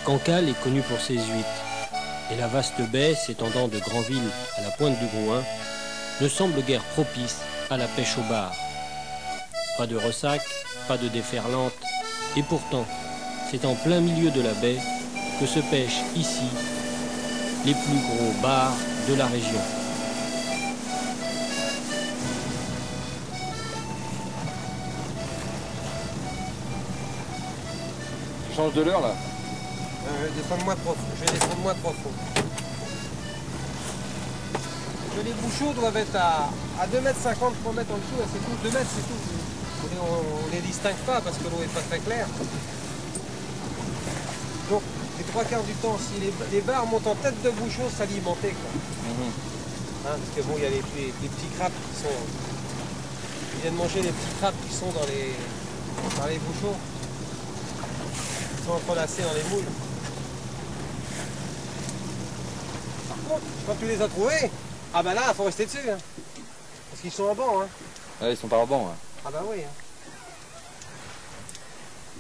Cancale est connu pour ses huîtres, et la vaste baie s'étendant de Granville à la pointe du Grouin ne semble guère propice à la pêche au bar. Pas de ressac, pas de déferlante, et pourtant, c'est en plein milieu de la baie que se pêchent ici les plus gros bars de la région. Tu changes de l'heure là? Je vais descendre moins profond. Les bouchots doivent être à 2,50 m, 3 m en dessous, c'est tout, 2 mètres c'est tout. On les distingue pas parce que l'eau est pas très claire. Donc les trois quarts du temps, si les bars montent en tête de bouchon, s'alimenter quoi. Hein, parce que bon, il y a les petits crabes qui sont. Ils viennent manger les petits crabes qui sont dans les bouchons. Ils sont entrelacés dans les moules. Par contre, quand tu les as trouvés, ah bah là, il faut rester dessus. Hein. Parce qu'ils sont en banc. Hein. Ouais, ils sont pas en banc. Ouais. Ah bah oui. Hein.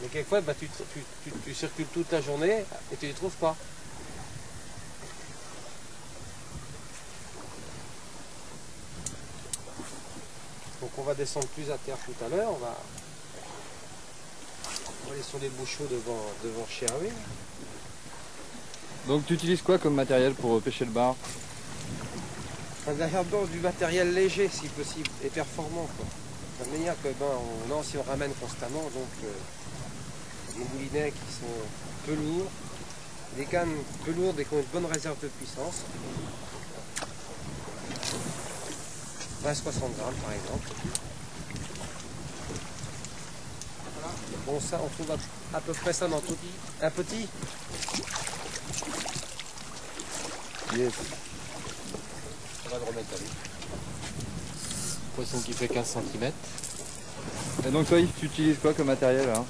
Mais quelquefois, bah, tu circules toute la journée et tu les trouves pas. Donc on va descendre plus à terre tout à l'heure. On va aller sur les bouchots devant Cherville. Donc tu utilises quoi comme matériel pour pêcher le bar? Derrière du matériel léger si possible et performant. Quoi. De manière que si on ramène constamment, donc des moulinets qui sont peu lourds, des cannes peu lourdes et qui ont une bonne réserve de puissance. 20-60 grammes par exemple. Voilà. Bon ça on trouve à peu près ça dans tout un petit. Yes. On va le remettre à lui. Poisson qui fait 15 cm. Et donc toi Yves, tu utilises quoi comme matériel hein?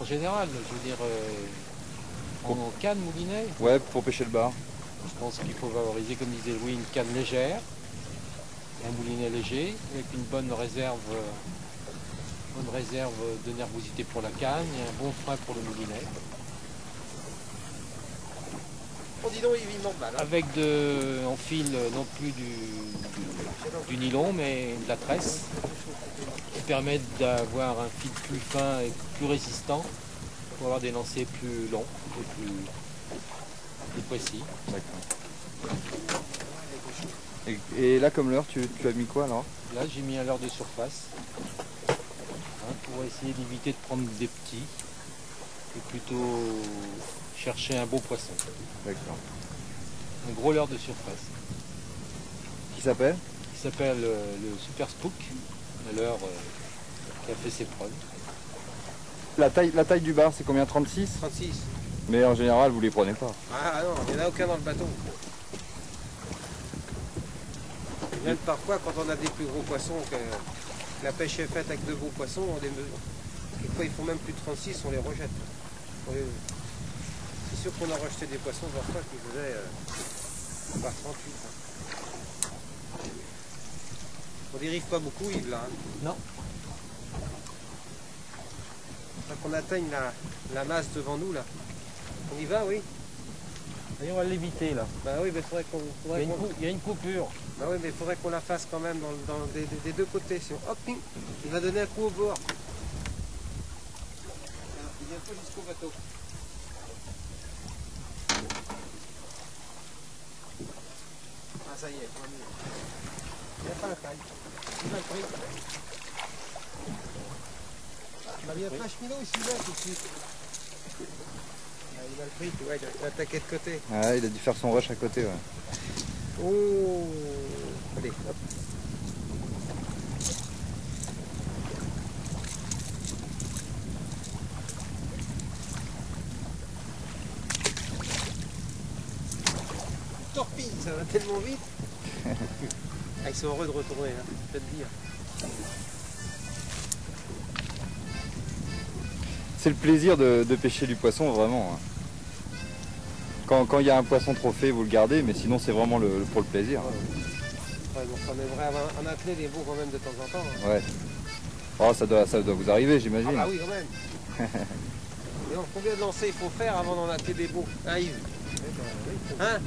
En général, je veux dire, en canne moulinet. Ouais, pour pêcher le bar. Je pense qu'il faut valoriser, comme disait Louis, une canne légère, un moulinet léger, avec une bonne réserve de nervosité pour la canne et un bon frein pour le moulinet. Oh dis donc, il manque mal. Hein. Avec on file non plus du nylon, mais de la tresse, qui permet d'avoir un fil plus fin et plus résistant pour avoir des lancers plus longs et plus précis. D'accord. Et là, comme l'heure, tu as mis quoi alors? Là, j'ai mis un leurre de surface pour essayer d'éviter de prendre des petits et plutôt chercher un beau poisson. D'accord. Un gros leurre de surface. Qui s'appelle? Qui s'appelle le Super Spook, un leurre qui a fait ses preuves. La taille du bar, c'est combien? 36? 36. Mais en général, vous les prenez pas. Ah non, il n'y en a aucun dans le bateau. Même parfois, quand on a des plus gros poissons, que la pêche est faite avec de beaux poissons, on les mesure. Quelquefois, ils font même plus de 36, on les rejette. C'est sûr qu'on a rejeté des poissons parfois qui faisaient 38. Hein. On dérive pas beaucoup, Yves, là. Hein. Non. Quand on atteigne la masse devant nous, là. On y va, oui. Et on va l'éviter là. Bah oui, mais faudrait qu'on. Il y a une coupure. Bah oui, mais il faudrait qu'on la fasse quand même des deux côtés. Sinon, hop, il va donner un coup au bord. Alors, il vient pas jusqu'au bateau. Ah, ça y est, on y est. Il n'y a pas la taille. Il va le prix. Bah, il y a pas cheminot ici, là, tout de suite. Ah, il a le prix, tu vois, il a attaqué de côté. Ah, il a dû faire son rush à côté, ouais. Oh, allez, hop. Torpille, ça va tellement vite. Ah, ils sont heureux de retourner, hein, je peux te dire. C'est le plaisir de pêcher du poisson, vraiment. Hein. Quand il y a un poisson trophée, vous le gardez, mais sinon c'est vraiment pour le plaisir. Ouais, donc on aimerait en appeler des beaux quand même de temps en temps. Hein. Ouais. Oh, ça doit vous arriver, j'imagine. Ah bah oui, quand même. Et donc, combien de lancers il faut faire avant d'en acheter des beaux? Hein, Yves? Hein?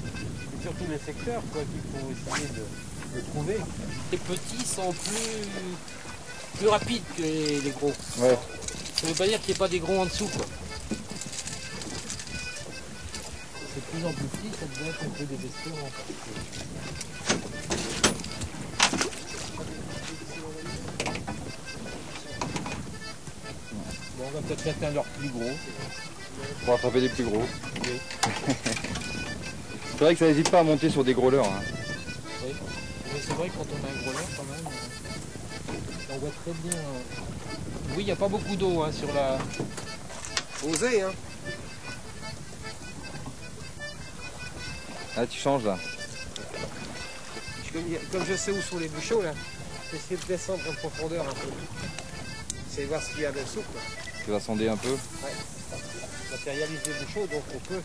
C'est surtout les secteurs quoi qu'il faut essayer de trouver. Les petits sont plus rapides que les gros. Ouais. Ça veut pas dire qu'il n'y ait pas des gros en dessous quoi. C'est de plus en plus petit, ça devient être un peu désespérant. Bon, on va peut-être mettre un leurre plus gros. Pour attraper des plus gros. Oui. C'est vrai que ça n'hésite pas à monter sur des gros leurres. Hein. Oui. Mais c'est vrai que quand on a un gros leurre quand même, on voit très bien. Oui, il n'y a pas beaucoup d'eau hein, sur la. Osez, hein? Ah, tu changes là. Comme je sais où sont les bouchots, là, j'essaie de descendre en profondeur un peu. C'est voir ce qu'il y a dessous, quoi. Tu vas sonder un peu. Ouais. On matérialise les bouchots, donc on peut.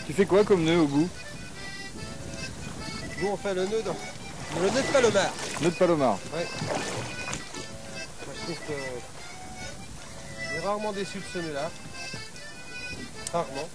Tu fais quoi comme nœud au bout? Nous, on fait le nœud de Palomar. Nœud de Palomar. Ouais. Moi, je trouve que. On est rarement déçu de ce nœud-là. Rarement.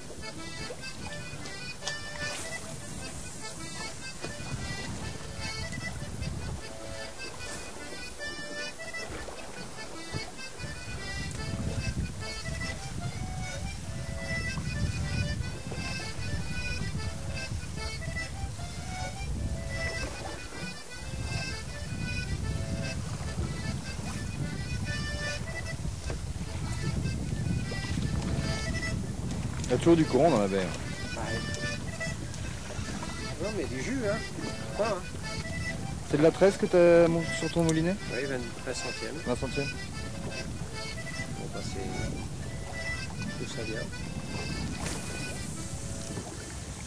Il y a toujours du courant dans la baie. Non, mais du jus, hein. Quoi, hein? C'est de la 13 que tu as sur ton moulinet? Oui, 20 centièmes. 20 centièmes. Bon, bah, c'est. Tout ça bien.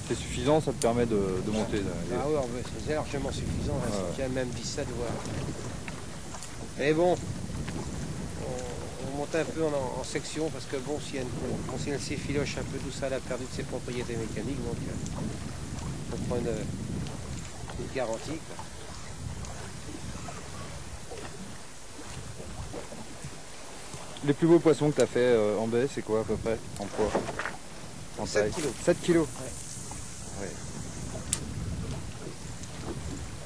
C'est suffisant, ça te permet de monter. Ah ouais, c'est largement suffisant, là. Ouais. C'est même 17 voire. Mais bon, on monte un peu en section parce que bon, si elle s'effiloche un peu, tout ça, elle a perdu de ses propriétés mécaniques, donc on prend une garantie, quoi. Les plus beaux poissons que tu as fait en baie, c'est quoi à peu près en poids? En 7 taille? kilos. 7 kilos. Ouais.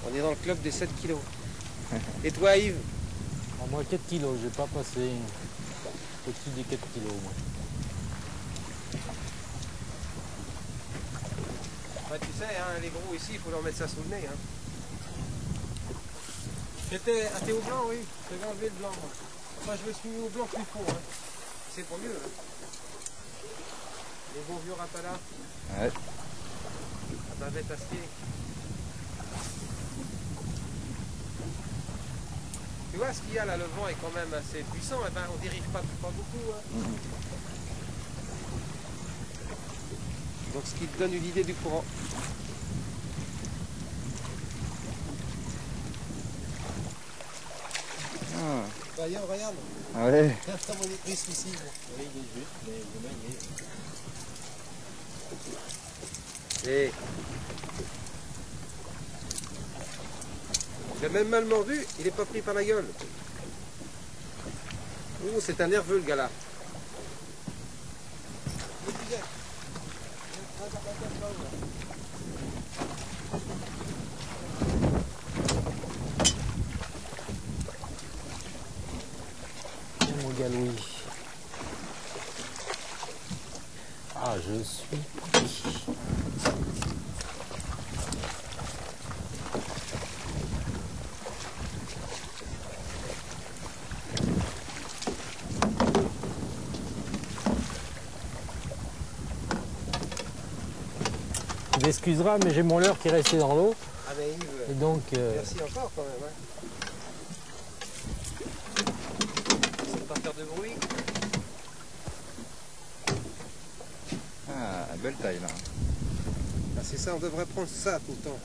On est dans le club des 7 kilos. Et toi, Yves? Moi 4 kilos, j'ai pas passé au-dessus des 4 kilos moi. Bah, tu sais, hein, les gros ici, il faut leur mettre ça sous le nez. Hein. J'étais à Théo Blanc, oui. Je vais enlever le blanc. Moi. Enfin, je me suis mis au blanc plus fond. Hein. C'est pour mieux. Hein. Les bons vieux rapalas. Ouais. À bavette acier. Tu vois ce qu'il y a là, le vent est quand même assez puissant. Eh ben, on dérive pas beaucoup. Hein. Donc ce qui te donne une idée du courant. Ah. Regarde. Ah ouais. Regarde comme on est pris ici. Oui, il est juste, mais il est manié. Et il a même mal mordu, il est pas pris par la gueule. Oh, c'est un nerveux le gars là. Mon gars Louis. Ah, je suis pris. Tu m'excuseras, mais j'ai mon leurre qui est resté dans l'eau. Ah mais Yves, Et donc, merci encore quand même. Hein. C'est pas faire de bruit. Ah, belle taille là. Ah, c'est ça, on devrait prendre ça tout le temps.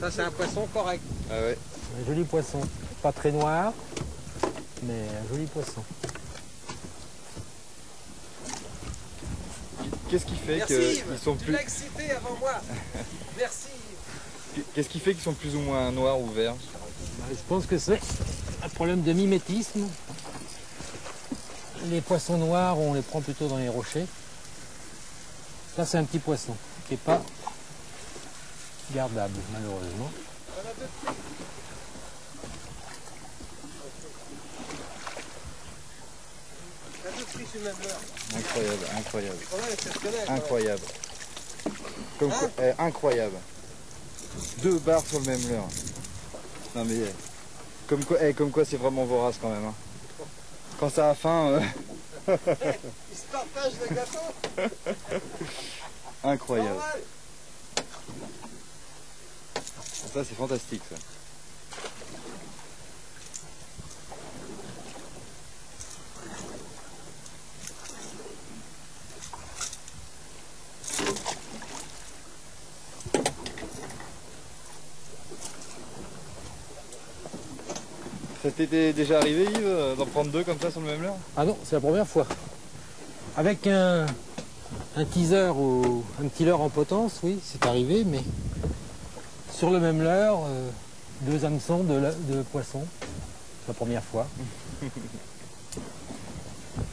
Ça c'est un poisson correct. Ah ouais. un joli poisson. Pas très noir, mais un joli poisson. qu'est-ce qui fait Merci qu'ils Yves, sont tu plus... l'as excité avant moi. Merci. Qu'est-ce qui fait qu'ils sont plus ou moins noirs ou verts? Je pense que c'est un problème de mimétisme. Les poissons noirs, on les prend plutôt dans les rochers. Ça, c'est un petit poisson qui n'est pas gardable, malheureusement. La deux friches une même heure. Incroyable, incroyable, C'est quand même exceptionnel. incroyable. Comme quoi, incroyable. 2 barres sur le même leurre. Non mais comme quoi c'est vraiment vorace quand même. Hein. Quand ça a faim. Ils se partagent le gâteau. Incroyable. Normal. Ça c'est fantastique ça. Ça t'était déjà arrivé Yves d'en prendre 2 comme ça sur le même leurre? Ah non, c'est la première fois. Avec un teaser ou un petit leurre en potence, oui, c'est arrivé, mais sur le même leurre, 2 hameçons de poisson. C'est la première fois.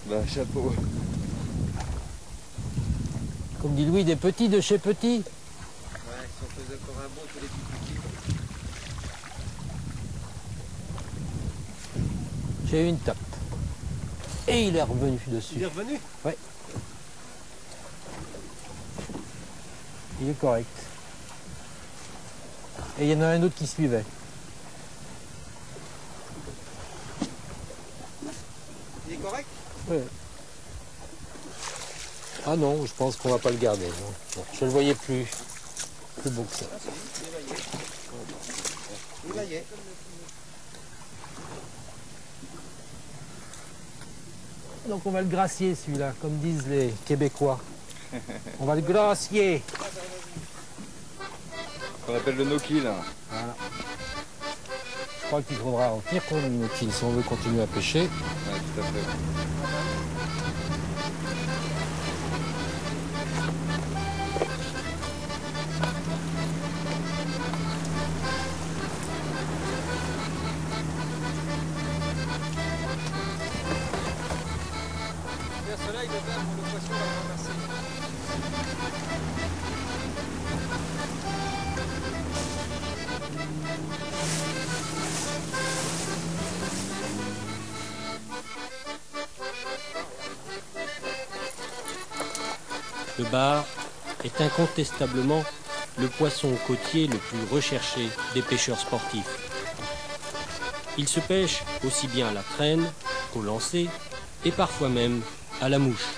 Bah chapeau. Comme dit Louis, des petits de chez petits. Ouais, si on faisait encore un bon tous les petits. J'ai eu une tape. Et il est revenu dessus. Il est revenu. Ouais. Il est correct. Et il y en a un autre qui suivait. Il est correct. Ouais. Ah non, je pense qu'on va pas le garder. Non. Bon, je le voyais plus beau que ça. Ah si, il est. Donc on va le gracier celui-là, comme disent les Québécois. On va le gracier. On appelle le no-kill. Voilà. Je crois qu'il faudra en tenir compte du no-kill si on veut continuer à pêcher. Ouais, tout à fait. Bien, cela, il est vert pour le poisson à ramasser. Le bar est incontestablement le poisson côtier le plus recherché des pêcheurs sportifs. Il se pêche aussi bien à la traîne qu'au lancer et parfois même à la mouche.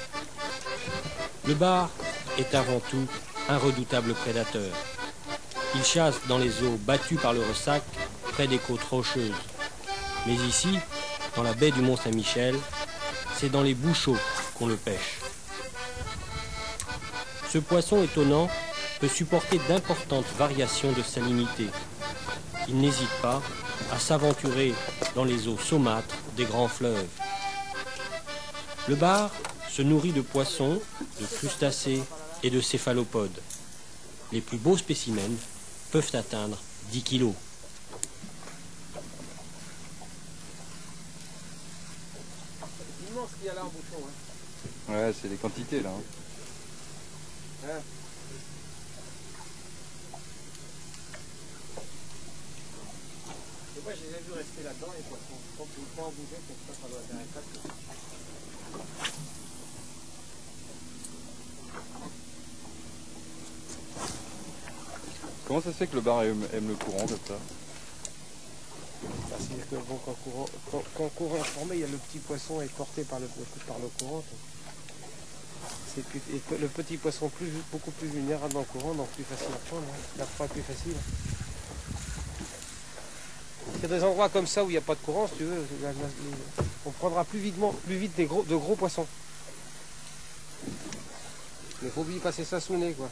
Le bar est avant tout un redoutable prédateur. Il chasse dans les eaux battues par le ressac près des côtes rocheuses. Mais ici, dans la baie du Mont-Saint-Michel, c'est dans les bouchots qu'on le pêche. Ce poisson étonnant peut supporter d'importantes variations de salinité. Il n'hésite pas à s'aventurer dans les eaux saumâtres des grands fleuves. Le bar se nourrit de poissons, de crustacés et de céphalopodes. Les plus beaux spécimens peuvent atteindre 10 kilos. C'est immense ce qu'il y a là en bouchon. Hein. Ouais, c'est les quantités là. Hein. Hein. Et moi, je les ai vus rester là-dedans, les poissons. Quand tu le prends en bouger, comme ça doit faire un tac. Comment ça se fait que le bar aime le courant comme ça? Parce que bon, quand courant est formé, il y a le petit poisson est porté par le courant. Et le petit poisson beaucoup plus vulnérable dans le courant, donc plus facile à prendre. Hein. La proie est plus facile. Il y a des endroits comme ça où il n'y a pas de courant, si tu veux, on prendra plus vite de gros poissons. Mais il faut bien passer ça sous le nez, quoi.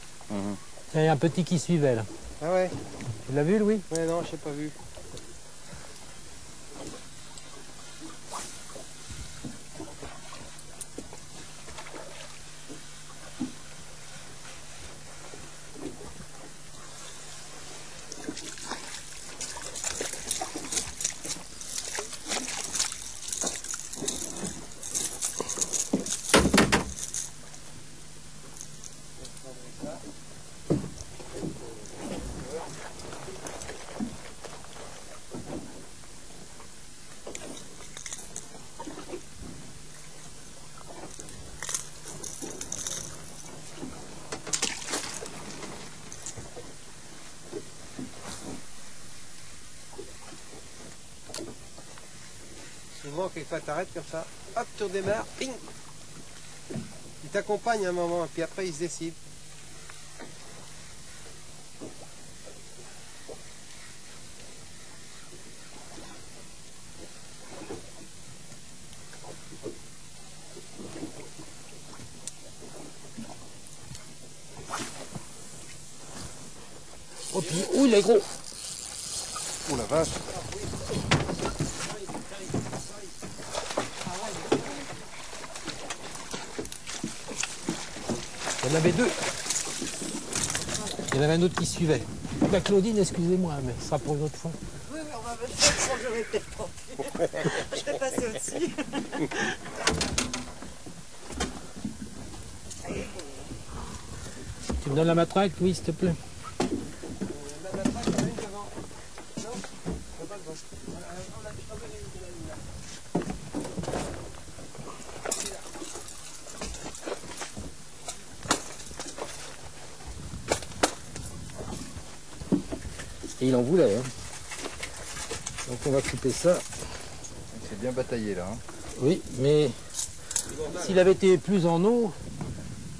Il y a un petit qui suivait là. Ah ouais? Tu l'as vu, Louis? Ouais, non, je n'ai pas vu. quelquefois t'arrêtes comme ça, hop, tu redémarres, ping. Il t'accompagne un moment, et puis après il se décide. Oh, puis, ouh, il est gros. Oh la vache. Il y en avait deux. Il y en avait un autre qui suivait. Bah, Claudine, excusez-moi, mais ce sera pour une autre fois. Oui, mais on va me faire quand je vais peut-être je vais passer au-dessus. Tu me donnes la matraque, Louis, s'il te plaît. Et il en voulait, hein. Donc on va couper ça. C'est bien bataillé là. Hein. Oui, mais s'il avait été plus en eau,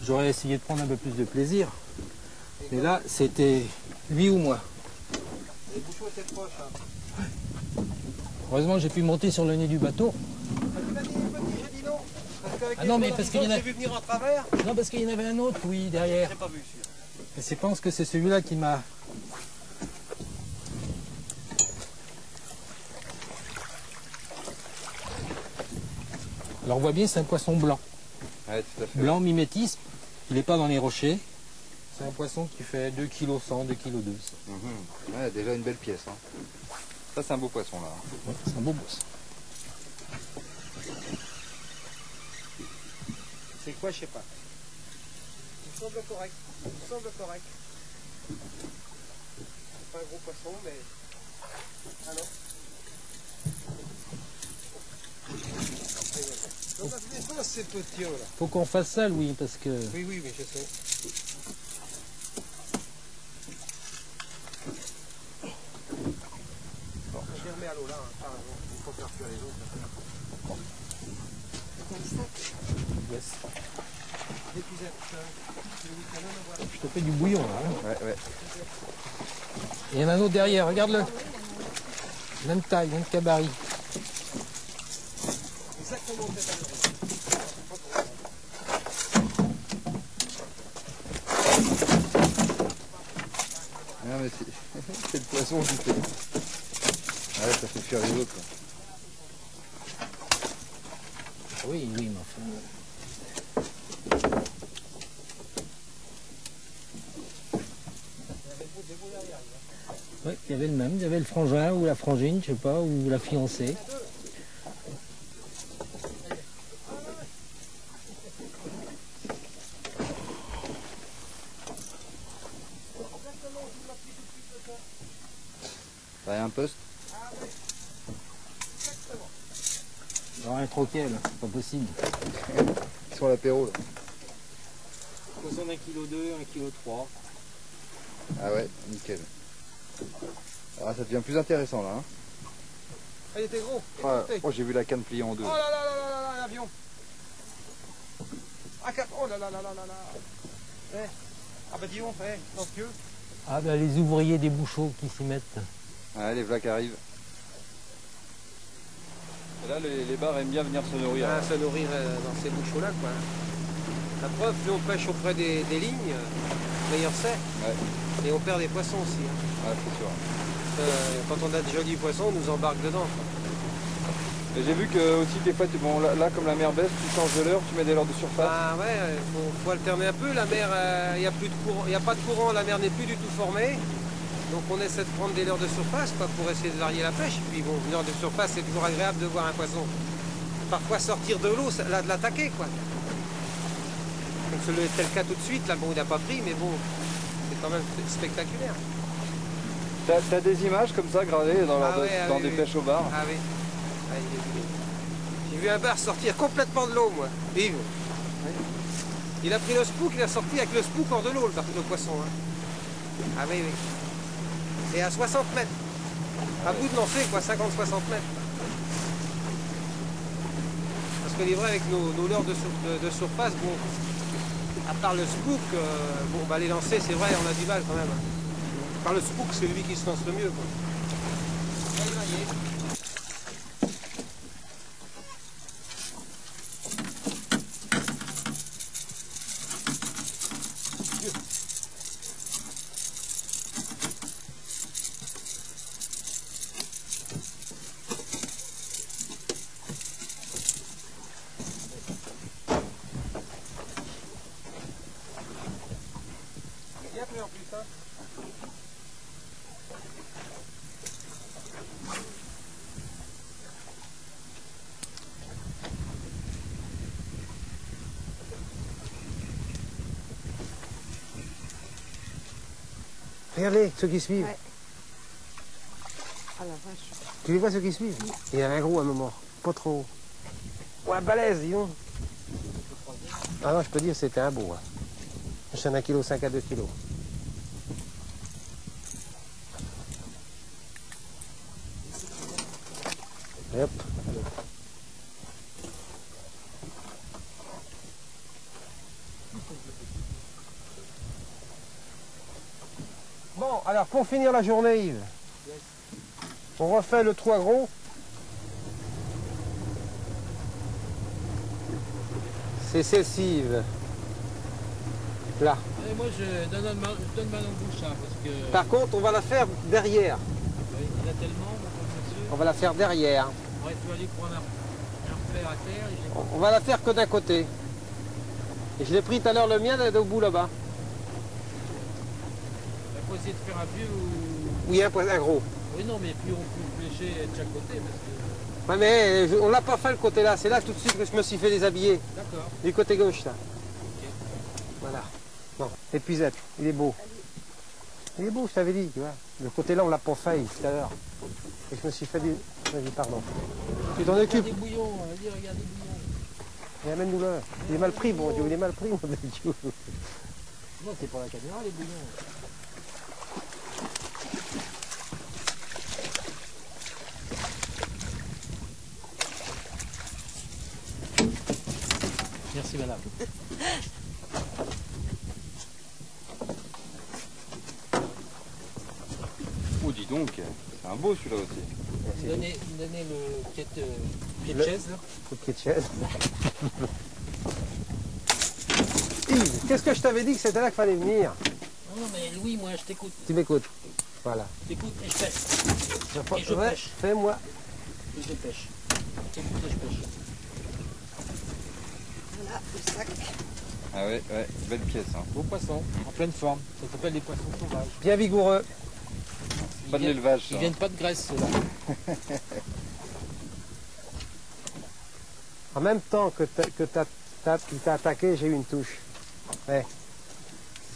j'aurais essayé de prendre un peu plus de plaisir. Mais là, c'était lui ou moi. Les bouchons étaient proches. Hein. Heureusement, j'ai pu monter sur le nez du bateau. Tu m'as dit petit, j'ai dit non. Parce qu'avec Ah non, les mais parce qu'il y en a- j'ai vu venir en travers. Non, parce qu'il y en avait un autre, oui, derrière. J'ai pas vu celui-là. Et je pense que c'est celui-là qui m'a... Alors on voit bien, c'est un poisson blanc. Ouais, tout à fait. Blanc mimétisme, il n'est pas dans les rochers. C'est un poisson qui fait 2,1 kg, 2,2 kg. Mhm. Ouais, déjà une belle pièce. Hein. Ça c'est un beau poisson là. Ouais, c'est un beau poisson. C'est quoi, je sais pas. Il semble correct. Il semble correct. C'est pas un gros poisson, mais... Ah non. Donc ça se défonce ces petits là. Faut qu'on fasse ça, Louis, parce que... Oui, oui, mais je sais. Bon, je les remets à l'eau là, hein. Il faut faire cuire les autres. Yes. L'épuisette, le week-end, voilà. Je te fais du bouillon, là. Hein. Ouais, ouais. Et il y en a un autre derrière, regarde-le. Même taille, même cabaret. Exactement cette année. Non mais c'est le poisson qui fait. Ouais, ça fait fuir les autres. Quoi. Oui, oui, mais enfin... Oui, il y avait le même, il y avait le frangin ou la frangine, je sais pas, ou la fiancée. T'as un poste? Alors un troquet, là, c'est pas possible. Sur l'apéro là. Poisson d'1,2 kg, 1,3 kg. Ah ouais, nickel. Ah, ça devient plus intéressant là. Hein. Ah, il était gros. Ah, Écoutez. oh, j'ai vu la canne pliée en deux. Oh là là là là là là, l'avion. Ah, oh là là là là là là. Eh. Ah bah dis donc, dans ce pieu. Ah ben les ouvriers des bouchots qui s'y mettent. Ah, les vlacs arrivent. Et là, les bars aiment bien venir se nourrir. Ah, se nourrir dans ces bouchots-là, quoi. La preuve, nous on pêche auprès des lignes, meilleur c'est. Ouais, Et on perd des poissons aussi. Hein. ouais c'est sûr. Quand on a de jolis poissons, on nous embarque dedans. Quoi. Et j'ai vu que aussi des fois, bon, là comme la mer baisse, tu changes de l'heure, tu mets des leurres de surface. Bah ouais, faut alterner un peu. La mer, il n'y a plus de courant, il a pas de courant, la mer n'est plus du tout formée. Donc on essaie de prendre des leurres de surface quoi, pour essayer de varier la pêche. Et puis bon, une leurre de surface, c'est toujours agréable de voir un poisson. Parfois sortir de l'eau, de l'attaquer quoi. Donc c'était le cas tout de suite, là bon il n'a pas pris, mais bon, c'est quand même spectaculaire. T'as des images comme ça gravées dans, dans oui, des pêches au bar? Ah oui. Ah, j'ai vu un bar sortir complètement de l'eau moi. Vive. Il a pris le spook, il a sorti avec le spook hors de l'eau le poisson. Hein. Ah oui, oui. Et à 60 mètres. À bout de lancer, quoi, 50-60 mètres. se livrer avec nos leurres de surface. Bon, à part le spook, bon, bah, les lancer, c'est vrai, on a du mal quand même. Par le spook, c'est lui qui se lance le mieux, quoi. Allez, voyez. Bien pris en plus, hein. Regardez ceux qui suivent. Ouais. Ah la vache. Tu les vois ceux qui suivent? Il y en a un gros à un moment. Pas trop. Ouais, balèze, dis donc. Ah non, je peux dire que c'était un beau. Hein. C'est un 1,5 kg à 2 kg. Et hop. Bon, alors pour finir la journée, Yves, on refait le 3 gros. C'est celle-ci, Yves. Là. Et moi, je donne ma langue bouche, hein, parce que... Par contre, on va la faire derrière. Oui, il y en a tellement, mon monsieur. On va la faire derrière. On aurait pu aller prendre un repère à terre. Et On va la faire que d'un côté. Et je l'ai pris tout à l'heure le mien au bout là-bas. il faut essayer de faire un vieux ou... Oui, un gros. Oui, non, mais plus on peut pêcher de chaque côté, parce que... Ouais, mais on l'a pas fait le côté là. C'est là tout de suite que je me suis fait déshabiller. D'accord. Du côté gauche là. Ok. Voilà. Bon, épuisette, il est beau. Il est beau, je t'avais dit, tu vois. Le côté là, on l'a pas fait tout à l'heure. Et je me suis fait du... Vas-y, pardon. Tu t'en occupes. Regarde les bouillons, vas-y, regarde les bouillons. Il amène-nous là. Il est mal pris, bon Dieu, il est mal pris, mon Dieu. Non, c'est pour la caméra, les bouillons. Merci, madame. Oh, dis donc, c'est un beau celui-là aussi. Donnez le pied de chaise, là. Coup de pied de chaise. Yves, qu'est-ce que je t'avais dit que c'était là qu'il fallait venir? Non, mais Louis, moi, je t'écoute. Tu m'écoutes. Voilà. Je t'écoute et je pêche. Et je Ouais, pêche. fais-moi. Et je pêche. Je t'écoute et je pêche. Voilà, le sac. Ah ouais, ouais, belle pièce. Hein. Beau poisson, en pleine forme. Ça s'appelle des poissons sauvages. Bien vigoureux. Pas de l'élevage, Ils ça. viennent pas de Grèce, ceux-là. En même temps que tu t'as attaqué, j'ai eu une touche. Ouais.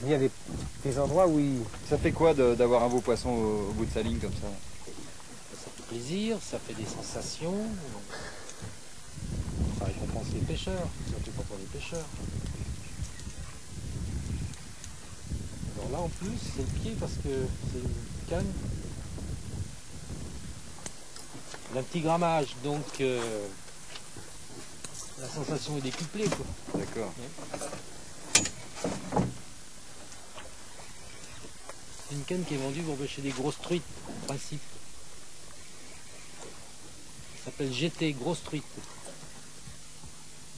Il y a des endroits où il... Ça fait quoi d'avoir un beau poisson au bout de sa ligne comme ça? Ça fait plaisir, ça fait des sensations. Ça récompense les pêcheurs, surtout quand on est pêcheur. Alors là en plus, c'est le pied parce que c'est une canne d'un petit grammage, donc la sensation est décuplée, quoi. D'accord. C'est une canne qui est vendue pour pêcher des grosses truites, en principe. Ça s'appelle GT, grosse truite.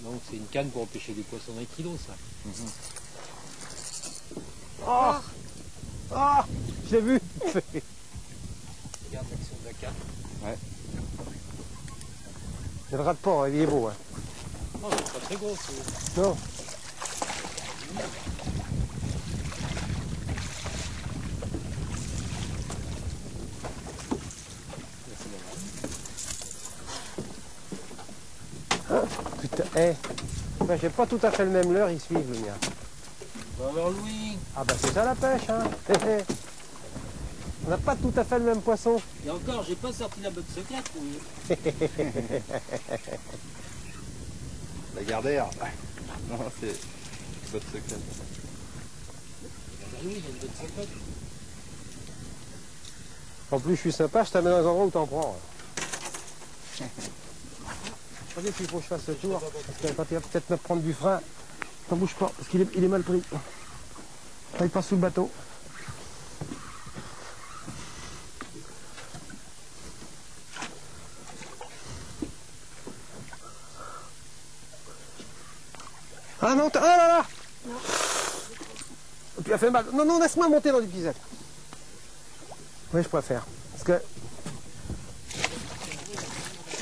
Donc c'est une canne pour pêcher des poissons d'un kilo, ça. Oh, oh, je l'ai vu. Regarde l'action de la canne. Je ne rate pas, il est beau. Hein. Non, c'est pas très gros. c'est- Non. Putain, ben, j'ai pas tout à fait le même leurre, ils suivent le mien. Bon, alors Louis, Ah bah c'est ça la pêche, hein. On n'a pas tout à fait le même poisson. et encore, j'ai pas sorti la botte secrète, oui. La Gardère. Non, c'est votre secret. Louis, il y a une botte secrète. En plus je suis sympa, je t'amène dans un endroit où t'en prends. Regardez s'il faut que je fasse le tour. Parce que quand il va peut-être me prendre du frein, t'en bouge pas, parce qu'il est mal pris. Là, il passe sous le bateau. Ah non, ah là là. Tu as fait mal. Non, non, laisse-moi monter dans l'épisode. Oui, je préfère. Parce que...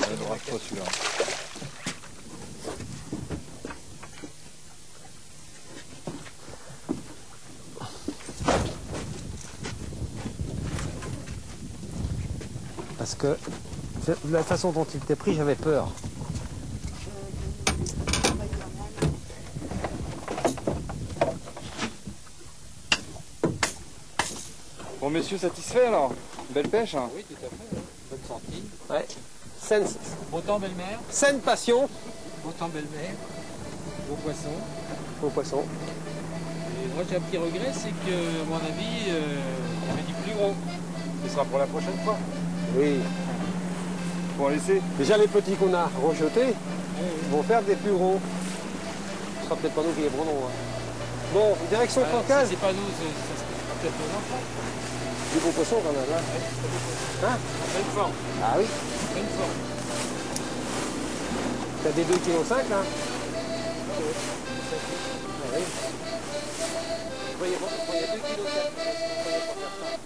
Il ne rate pas celui-là. Parce que de la façon dont il t'est pris, j'avais peur. Bon, messieurs, satisfait alors? Belle pêche, hein? Oui, tout à fait. Bonne sortie. Ouais. Saine, Beau temps, belle-mère. saine passion. Beau temps, belle-mère. Beau poisson. Au poisson. Et moi, j'ai un petit regret, c'est que, à mon avis, il y avait du plus gros. Ce sera pour la prochaine fois. Oui. Faut en laisser. Déjà les petits qu'on a rejetés vont faire des plus gros. Ce sera peut-être pas nous qui les prenons. Hein. Bon, direction Si Cancale. c'est pas nous, ça sera peut-être nos enfants. Du beau poisson quand même. Hein. Hein? En pleine forme. Ah oui. En pleine forme. T'as des 2,5 kg là. Ah oui. Vous voyez 2,4 kg.